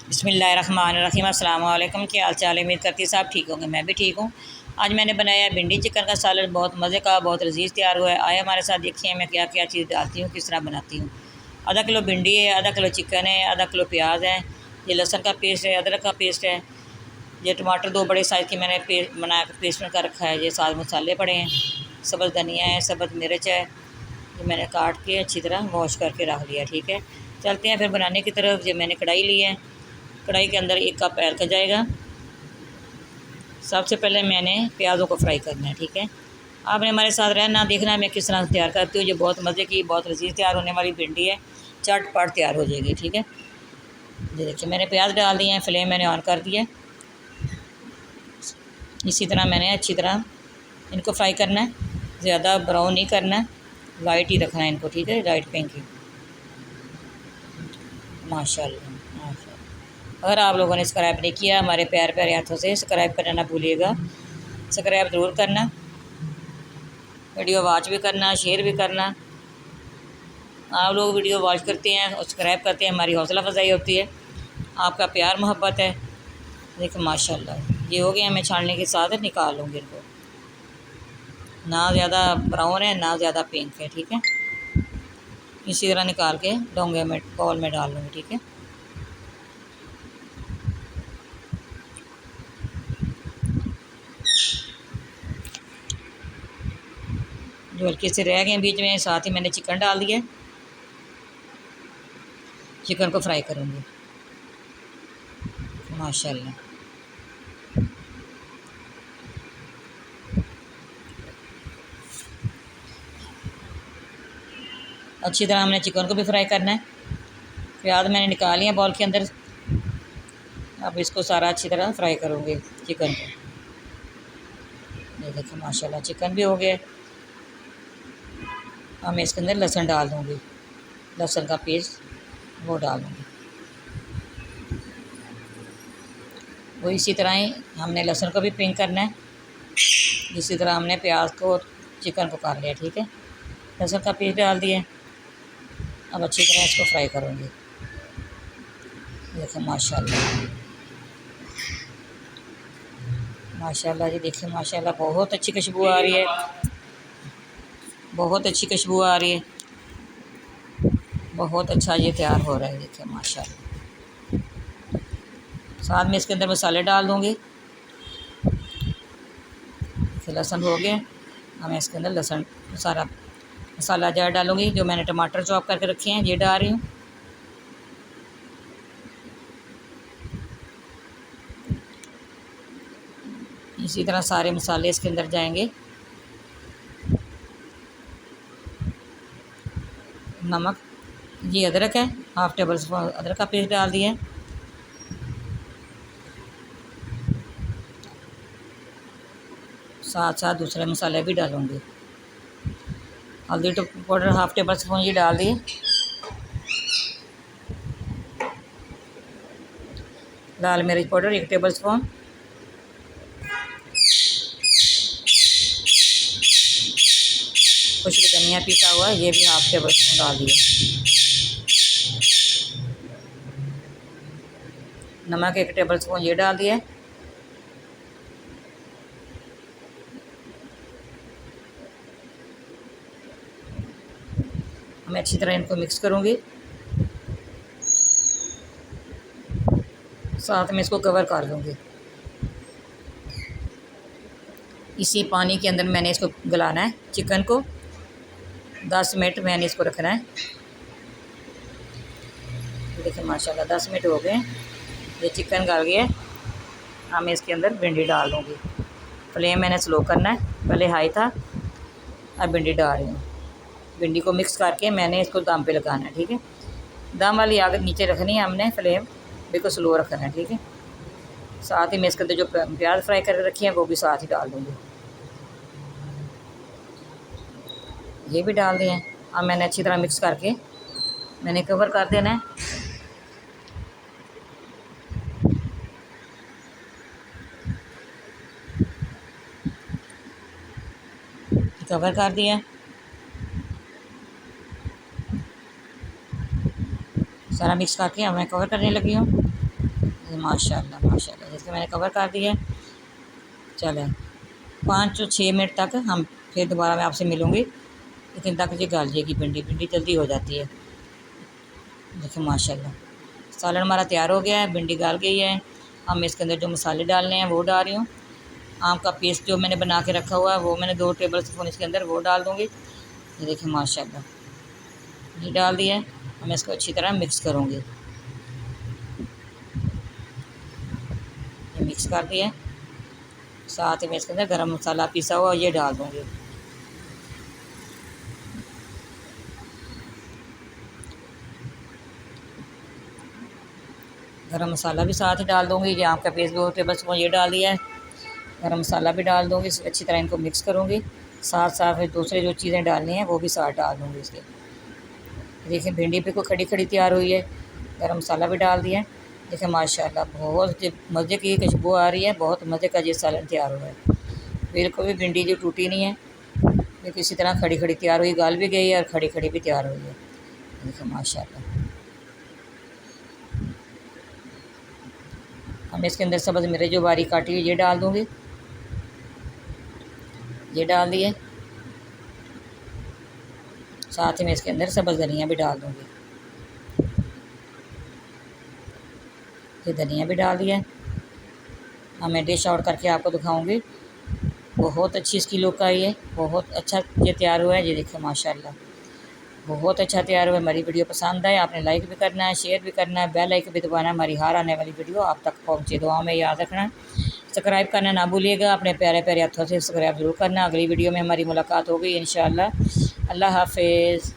बिस्मिल्लाहिर्रहमानिर्रहीम। अस्सलाम वालेकुम। क्या हाल चाल है? उम्मीद करती सब ठीक होंगे। मैं भी ठीक हूँ। आज मैंने बनाया भिंडी चिकन का सालन, बहुत मज़े का, बहुत लजीज तैयार हुआ है। आए हमारे साथ, देखिए मैं क्या क्या चीज़ डालती हूँ, किस तरह बनाती हूँ। आधा किलो भिंडी है, आधा किलो चिकन है, आधा किलो प्याज है, ये लहसुन का पेस्ट है, अदरक का पेस्ट है, ये टमाटर दो बड़े साइज़ के मैंने बना कर पेस्ट कर रखा है, ये साथ मसाले पड़े हैं, सब्ज़ धनिया है, सब्ज़ मिर्च है, ये मैंने काट के अच्छी तरह वॉश करके रख लिया। ठीक है, चलते हैं फिर बनाने की तरफ। ये मैंने कढ़ाई ली है, कढ़ाई के अंदर 1 कप ऐड कर जाएगा। सबसे पहले मैंने प्याज़ों को फ्राई करना है। ठीक है, आपने हमारे साथ रहना, देखना मैं किस तरह से तैयार करती हूँ। ये बहुत मज़े की, बहुत लजीज तैयार होने वाली भिंडी है, चटपट तैयार हो जाएगी। ठीक है, ये देखिए मैंने प्याज डाल दिए हैं, फ्लेम मैंने ऑन कर दिया। इसी तरह मैंने अच्छी तरह इनको फ्राई करना है, ज़्यादा ब्राउन नहीं करना है, लाइट ही रखना है इनको। ठीक है, लाइट पिंक ही। माशाल्लाह माशाल्लाह। अगर आप लोगों ने सब्सक्राइब नहीं किया, हमारे प्यार प्यारे हाथों से सब्सक्राइब करना ना भूलिएगा। सब्सक्राइब ज़रूर करना, वीडियो वॉच भी करना, शेयर भी करना। आप लोग वीडियो वॉच करते हैं और सब्सक्राइब करते हैं, हमारी हौसला अफजाई होती है, आपका प्यार मोहब्बत है। देखो माशाल्लाह ये हो गया। मैं छानने के साथ निकाल लूँगी इनको, ना ज़्यादा ब्राउन है ना ज़्यादा पिंक है। ठीक है, इसी तरह निकाल के डोंगे में, बाउल में डाल लूँगी। ठीक है, जो हल्के से रह गए बीच में, साथ ही मैंने चिकन डाल दिया। चिकन को फ्राई करूँगी। माशाल्लाह अच्छी तरह हमने चिकन को भी फ्राई करना है। प्याज मैंने निकाल लिया बाउल के अंदर। अब इसको सारा अच्छी तरह फ्राई करूँगी चिकन को। ये देखो माशाल्लाह चिकन भी हो गया। अब मैं इसके अंदर लहसुन डाल दूँगी, लहसुन का पेस्ट वो डाल दूँगी। वो इसी तरह ही हमने लहसुन को भी पिंक करना है, इसी तरह हमने प्याज को और चिकन को कर लिया। ठीक है, लहसुन का पेस्ट डाल दिया। अब अच्छी तरह इसको फ्राई करूँगी। देखो माशाल्लाह माशाल्लाह, जी देखिए माशाल्लाह बहुत अच्छी खुशबू आ रही है, बहुत अच्छी खुशबू आ रही है, बहुत अच्छा ये तैयार हो रहा है। देखिए माशाल्लाह। साथ में इसके अंदर मसाले डाल दूँगी। लहसुन हो गया, अब मैं इसके अंदर लहसुन सारा मसाला जार डालूँगी। जो मैंने टमाटर चॉप करके रखे हैं ये डाल रही हूँ। इसी तरह सारे मसाले इसके अंदर जाएंगे। नमक, ये अदरक है, 1/2 टेबल स्पून अदरक का पेस्ट डाल दिया। साथ साथ दूसरे मसाले भी डालूँगी। हल्दी पाउडर 1/2 टेबल स्पून ये डाल दिए। लाल मिर्च पाउडर 1 टेबल स्पून। खुश्क धनिया पीसा हुआ ये भी 1/2 टेबल स्पून डाल दिए। नमक 1 टेबल स्पून ये डाल दिया। मैं अच्छी तरह इनको मिक्स करूँगी, साथ में इसको कवर कर दूँगी। इसी पानी के अंदर मैंने इसको गलाना है चिकन को। 10 मिनट मैंने इसको रखना है। देखिए माशाल्लाह 10 मिनट हो गए, ये चिकन गल गया। अब मैं इसके अंदर भिंडी डाल दूँगी। फ्लेम मैंने स्लो करना है, पहले हाई था, अब भिंडी डाल रही हूँ। भिंडी को मिक्स करके मैंने इसको दम पे लगाना है। ठीक है, दम वाली आग नीचे रखनी है हमने, फ्लेम बिल्कुल स्लो रखना है। ठीक है, साथ ही मैं इसके अंदर जो प्याज फ्राई करके रखी है वो भी साथ ही डाल दूँगी। ये भी डाल दिए। अब मैंने अच्छी तरह मिक्स करके मैंने कवर कर देना है। कवर कर दिया, सारा मिक्स करके अब मैं कवर करने लगी हूँ। माशाल्लाह माशाल्लाह, जैसे मैंने कवर कर दिया है। चलें 5 से 6 मिनट तक हम फिर दोबारा मैं आपसे मिलूँगी, इतने तक ये गाल जाएगी भिंडी। भिंडी जल्दी हो जाती है। देखिए माशाल्लाह सालन हमारा तैयार हो गया है, भिंडी गाल गई है। हम इसके अंदर जो मसाले डालने हैं वो डाल रही हूँ। आम का पेस्ट जो मैंने बना के रखा हुआ है वो मैंने 2 टेबल स्पून इसके अंदर वो डाल दूँगी। ये देखिए माशाल्लाह ये डाल दिया है। हम इसको अच्छी तरह मिक्स करूँगी। ये मिक्स कर दिया है। साथ ही मैं इसके अंदर गरम मसाला पिसा हुआ ये डाल दूँगी। गरम मसाला भी साथ ही डाल दूँगी। ये आपका पेस्ट 2 टेबल स्पून ये डाल दिया है। गरम मसाला भी डाल दूँगी। अच्छी तरह इनको मिक्स करूँगी। साथ साथ फिर दूसरे जो चीज़ें डालनी हैं वो भी साथ डाल दूँगी इसके। देखिए भिंडी भी कोई खड़ी खड़ी तैयार हुई है। गरम मसाला भी डाल दिया है। देखिए माशाल्लाह बहुत मज़े की खुशबू आ रही है। बहुत मज़े का ये सालन तैयार हुआ है। बिल्कुल भी भिंडी जो टूटी नहीं है, ये किसी तरह खड़ी खड़ी तैयार हुई, गाल भी गई है और खड़ी खड़ी भी तैयार हुई है। देखिए माशाल्लाह हम इसके अंदर सब्ज़ मिर्च जो बारीक काटी हुई ये डाल दूँगी। ये डाल दिए। साथ ही मैं इसके अंदर सब्ज़ धनिया भी डाल दूँगी। ये धनिया भी डाल दिया। अब मैं डिश आउट करके आपको दिखाऊंगी। बहुत अच्छी इसकी लुक आई है। बहुत अच्छा ये तैयार हुआ है। ये देखिए माशाल्लाह बहुत अच्छा तैयार हुआ है। हमारी वीडियो पसंद आए आपने लाइक भी करना है, शेयर भी करना है, बेल आइकन भी दबाना है। हमारी हर आने वाली वीडियो आप तक पहुँचे। दुआओं में याद रखना, सब्सक्राइब करना ना भूलिएगा। अपने प्यारे प्यारे हाथों से सब्सक्राइब ज़रूर करना। अगली वीडियो में हमारी मुलाकात होगी इंशाअल्लाह। अल्लाह हाफ़िज़।